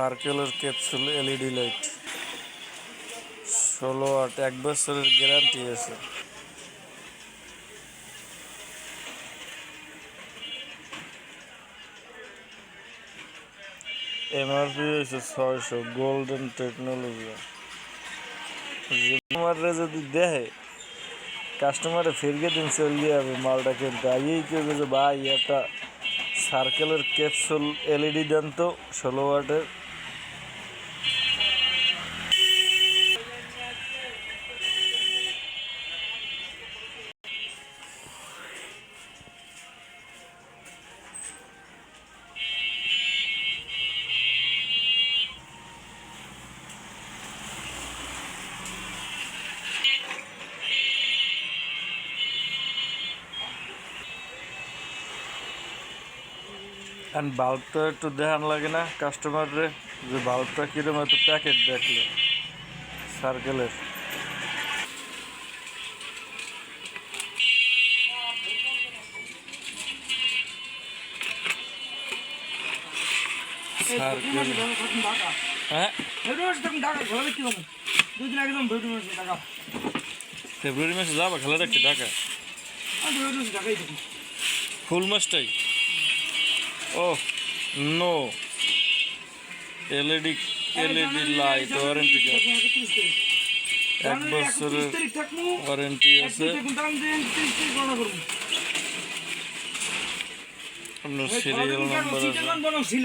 সার্কেলের capsule LED light 16 watt, 1 বছরের guarantee আছে। এমআরপি হয়েছে 600, গোল্ডেন টেকনোলজি। কাস্টমাররা যদি দেখে, কাস্টমারে ফিরগে দিন চলে যাবে মালটা কিনতে। আগেই কেউ যে ভাই একটা সার্কেলের ক্যাপসুল এলইডি দেন তো 16 ওয়াটের। অ্যান্ড বাল্বটা একটু দেখান লাগে না কাস্টমাররে, যে বাল্বটা কিরম এত প্যাকেট দেখলে সার্কেলের। হ্যাঁ, ফেব্রুয়ারি মাসে যাবা খেলা দেখতে ঢাকা? ফুল মাসটাই? Oh no, LED light warranty card, 1 বছরের ওয়ারেন্টি আছে। আপনার সিরিয়াল নাম্বার আছে,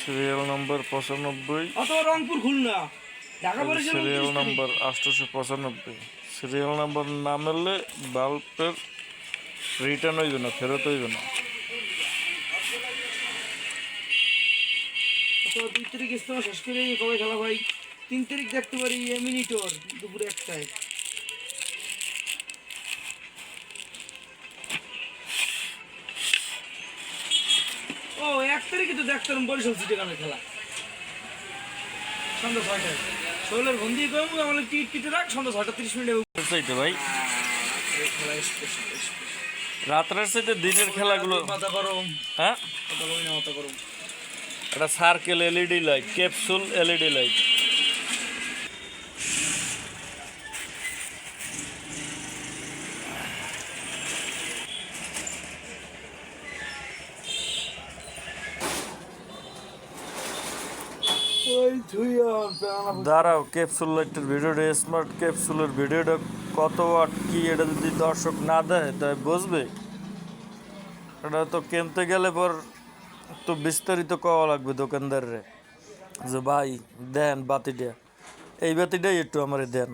serial number 95, Rangpur Khulna, serial number 895। Serial number না মেললে বাল্বের রিটার্ন হইবে না, ফেরত হইবে না। 2 তারিখ ইস্তেমা শেষ করে কবে খেলা ভাই? 3 তারিখ দেখতে পারি মিনিটর দুপুরে 1টায়। ও 1 তারিখে তো দেখতাম বরিশাল সিটি গানের খেলা সন্ধ্যা 6টায়। শোলের বন্দি কম আমাদের টিট কেটে রাখ, সন্ধ্যা 6:30 চাইতে ভাই রাত্রের চাইতে দিনের খেলাগুলো। হ্যাঁ, এটা circle LED light, capsule LED light. দাঁড়াও, ক্যাপসুল লাইটের ভিডিওটা, স্মার্ট ক্যাপসুলের ভিডিওটা কত ওয়াট কি এটা যদি দর্শক না দেয় তাই বুঝবে। এটা তো কিনতে গেলে পর তো বিস্তারিত কওয়া লাগবে দোকানদাররে, যে ভাই দেন বাতিটা, এই বাতিটাই একটু আমারে দেন।